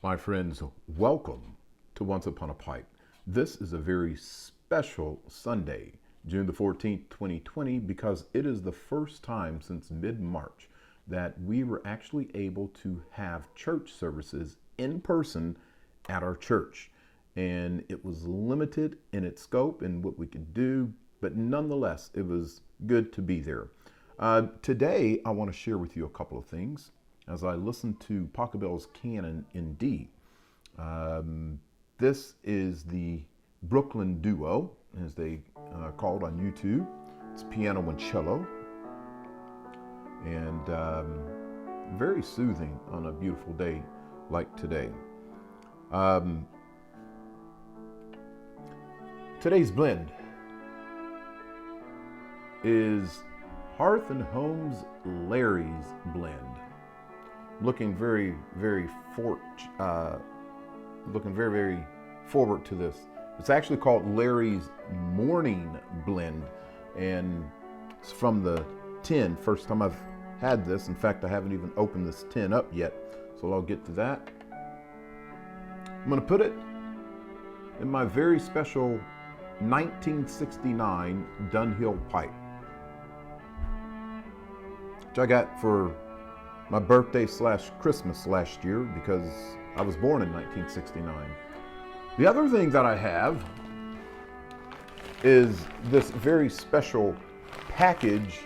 My friends, welcome to Once Upon a Pipe. This is a very special Sunday, June the 14th, 2020, because it is the first time since mid-March that we were actually able to have church services in person at our church. And it was limited in its scope and what we could do, but nonetheless, it was good to be there. Today, I want to share with you a couple of things as I listened to Pachelbel's Canon in D. This is the Brooklyn Duo, as they called on YouTube. It's piano and cello, and very soothing on a beautiful day like today. Today's blend is Hearth and Home's Larry's Blend. Looking very forward to this. It's actually called Larry's Morning Blend, and it's from the tin. First time I've had this. In fact, I haven't even opened this tin up yet, so I'll get to that. I'm going to put it in my very special 1969 Dunhill pipe, which I got for my birthday / Christmas last year because I was born in 1969. The other thing that I have is this very special package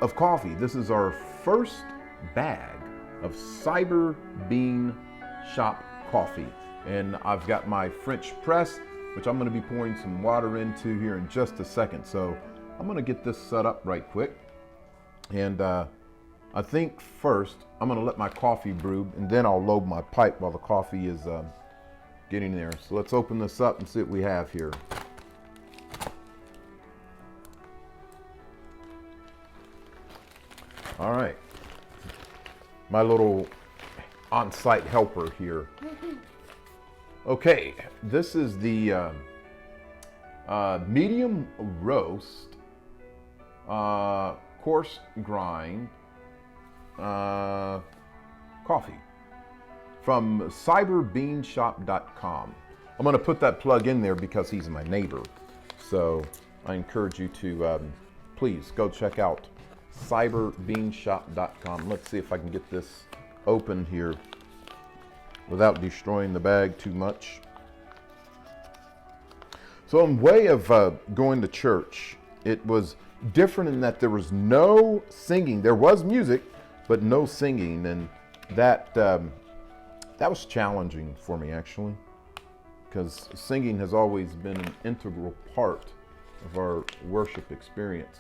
of coffee. This is our first bag of Cyber Bean Shop coffee. And I've got my French press, which I'm going to be pouring some water into here in just a second. So I'm going to get this set up right quick. And I think first I'm going to let my coffee brew, and then I'll load my pipe while the coffee is getting there. So let's open this up and see what we have here. All right, my little on-site helper here. Okay, this is the medium roast, coarse grind coffee from cyberbeanshop.com. I'm going to put that plug in there because he's my neighbor. So I encourage you to please go check out cyberbeanshop.com. Let's see if I can get this open here without destroying the bag too much. So in way of going to church, it was different in that there was no singing. There was music, but no singing, and that was challenging for me, actually, because singing has always been an integral part of our worship experience.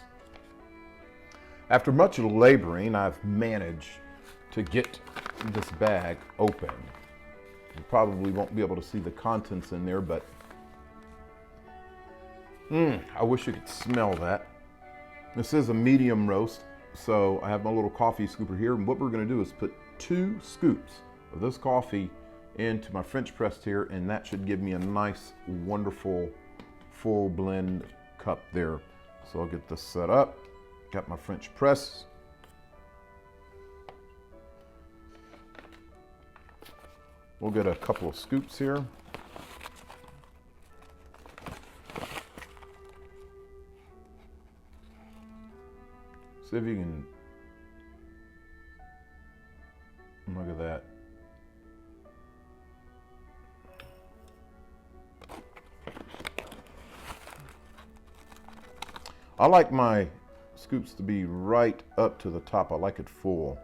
After much laboring, I've managed to get this bag open. You probably won't be able to see the contents in there, but I wish you could smell that. This is a medium roast, so I have my little coffee scooper here, and what we're going to do is put 2 scoops of this coffee into my French press here, and that should give me a nice, wonderful, full blend cup there. So I'll get this set up. Got my French press. We'll get a couple of scoops here. See if you can look at that. I like my scoops to be right up to the top. I like it full.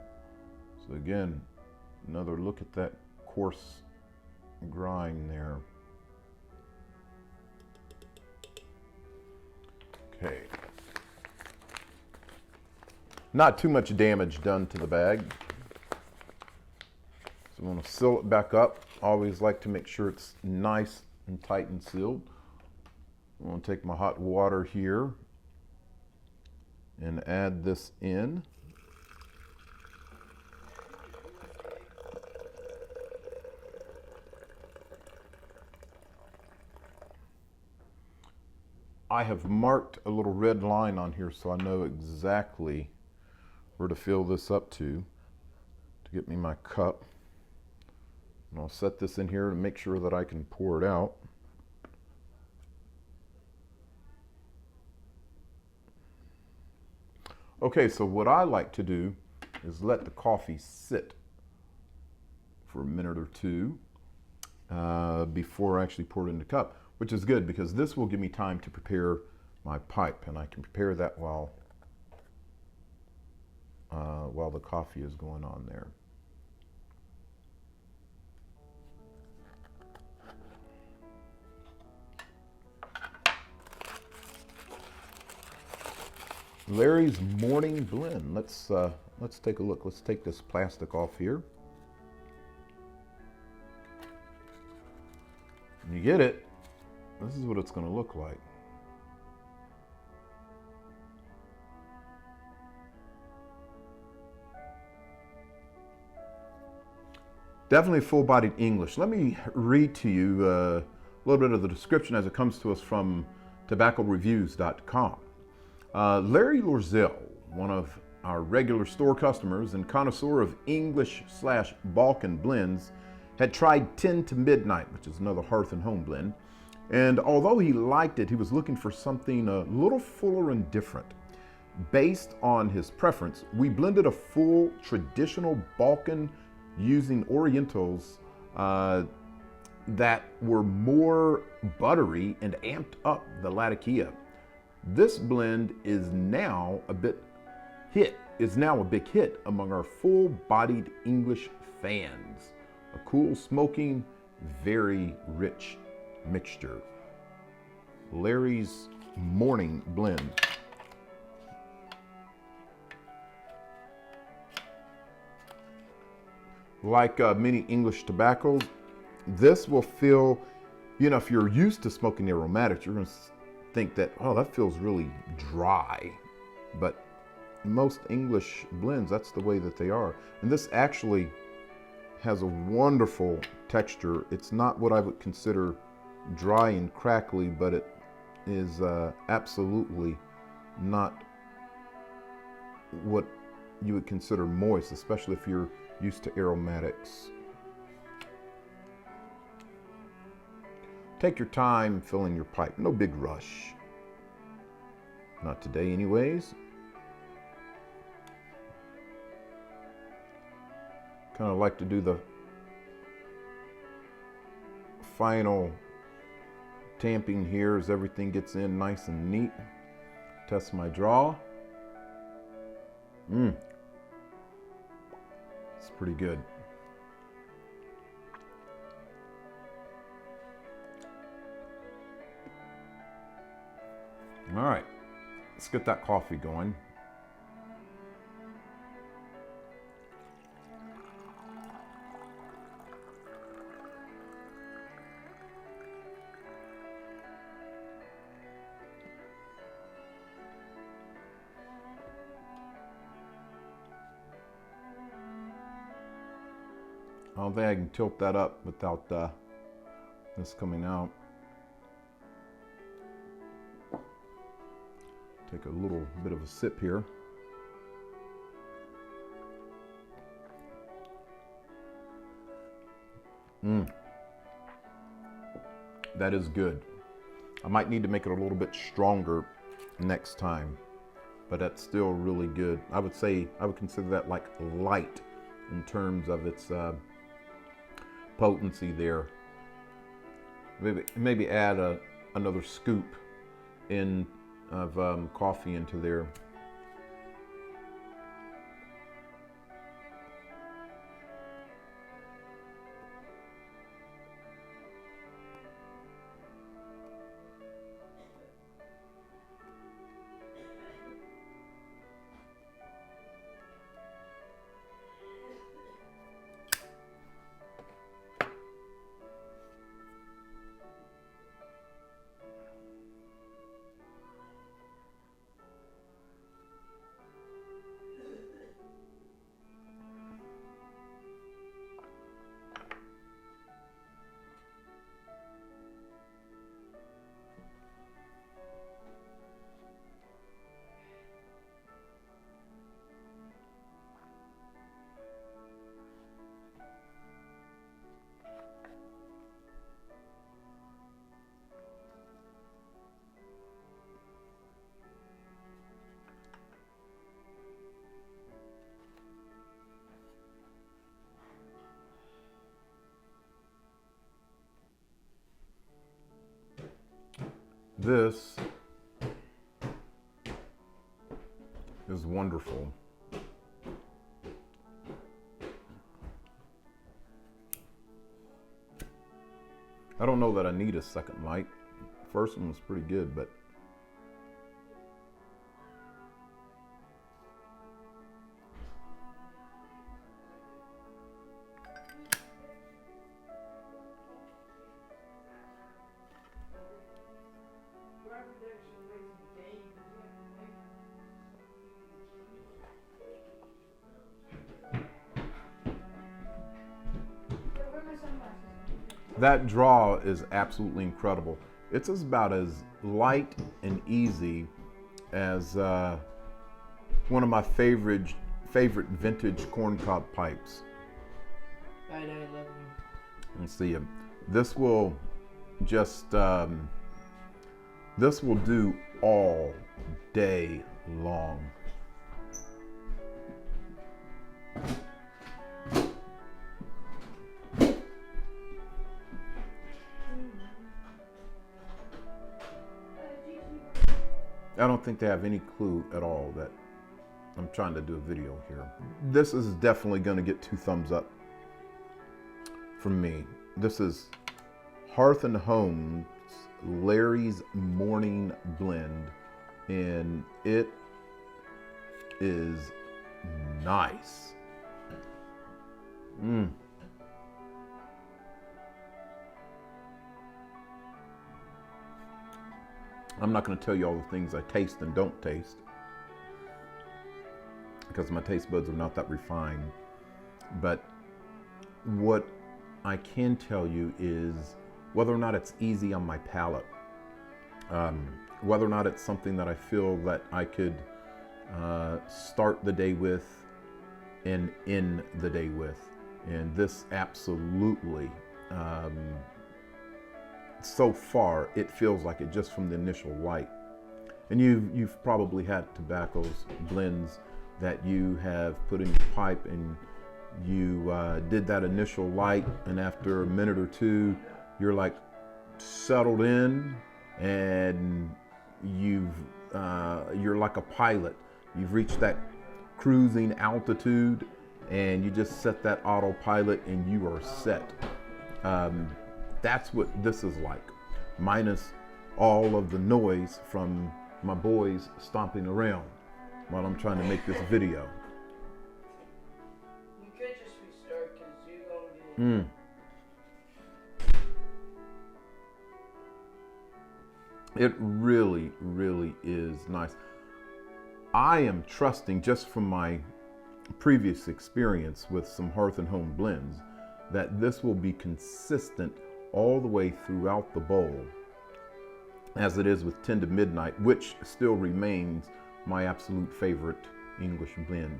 So again, another look at that coarse grind there. Okay. Not too much damage done to the bag. So I'm going to seal it back up. Always like to make sure it's nice and tight and sealed. I'm going to take my hot water here and add this in. I have marked a little red line on here so I know exactly where to fill this up to get me my cup. And I'll set this in here to make sure that I can pour it out. Okay, so what I like to do is let the coffee sit for a minute or two before I actually pour it in the cup, which is good because this will give me time to prepare my pipe, and I can prepare that while the coffee is going on there. Larry's Morning Blend. Let's take a look. Let's take this plastic off here. You get it. This is what it's going to look like. Definitely full-bodied English. Let me read to you a little bit of the description as it comes to us from tobaccoreviews.com. Larry Lorzell, one of our regular store customers and connoisseur of English/Balkan blends, had tried 10 to Midnight, which is another hearth and home blend. And although he liked it, he was looking for something a little fuller and different. Based on his preference, we blended a full traditional Balkan using Orientals that were more buttery and amped up the Latakia. This blend is now a big hit among our full-bodied English fans. A cool, smoking, very rich mixture. Larry's Morning Blend. Like many English tobaccos, this will feel, if you're used to smoking aromatics, you're going to think that, oh, that feels really dry. But most English blends, that's the way that they are. And this actually has a wonderful texture. It's not what I would consider dry and crackly, but it is absolutely not what you would consider moist, especially if you're used to aromatics. Take your time filling your pipe. No big rush. Not today anyways. Kind of like to do the final tamping here as everything gets in nice and neat. Test my draw. It's pretty good. All right, let's get that coffee going. I don't think I can tilt that up without this coming out. Take a little bit of a sip here. That is good. I might need to make it a little bit stronger next time, but that's still really good. I would consider that like light in terms of its potency there. Maybe add another scoop of coffee into there. This is wonderful. I don't know that I need a second light. First one was pretty good, but that draw is absolutely incredible. It's about as light and easy as one of my favorite vintage corncob pipes. I know, I love them. Let's see. This will just this will do all day long. I don't think they have any clue at all that I'm trying to do a video here. This is definitely going to get 2 thumbs up from me. This is Hearth and Home's Larry's Morning Blend, and it is nice. I'm not going to tell you all the things I taste and don't taste, because my taste buds are not that refined. But what I can tell you is whether or not it's easy on my palate, whether or not it's something that I feel that I could start the day with and end the day with. And this absolutely, so far, it feels like it just from the initial light. And you've probably had tobaccos, blends that you have put in your pipe, and you did that initial light, and after a minute or two, you're like settled in, and you're like a pilot. You've reached that cruising altitude, and you just set that autopilot, and you are set. That's what this is like, minus all of the noise from my boys stomping around while I'm trying to make this video. You could just restart because you're going to be... It really, really is nice. I am trusting, just from my previous experience with some Hearth and Home blends, that this will be consistent all the way throughout the bowl, as it is with 10 to Midnight, which still remains my absolute favorite English blend.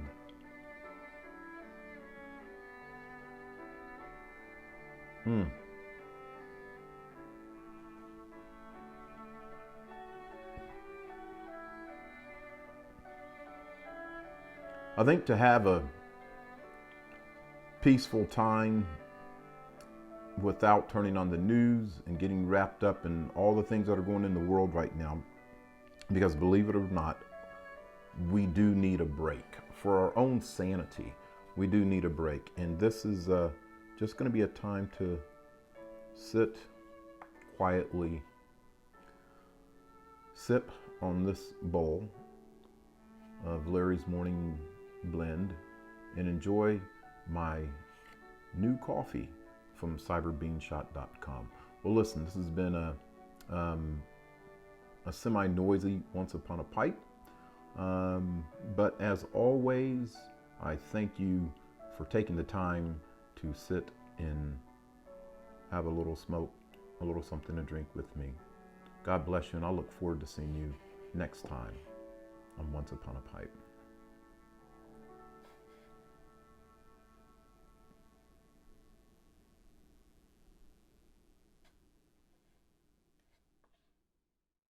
I think to have a peaceful time without turning on the news and getting wrapped up in all the things that are going in the world right now, because believe it or not, we do need a break. For our own sanity, we do need a break. And this is just going to be a time to sit quietly, sip on this bowl of Larry's Morning Blend, and enjoy my new coffee from cyberbeanshot.com. Well, listen, this has been a semi-noisy Once Upon a Pipe. But as always, I thank you for taking the time to sit and have a little smoke, a little something to drink with me. God bless you, and I look forward to seeing you next time on Once Upon a Pipe.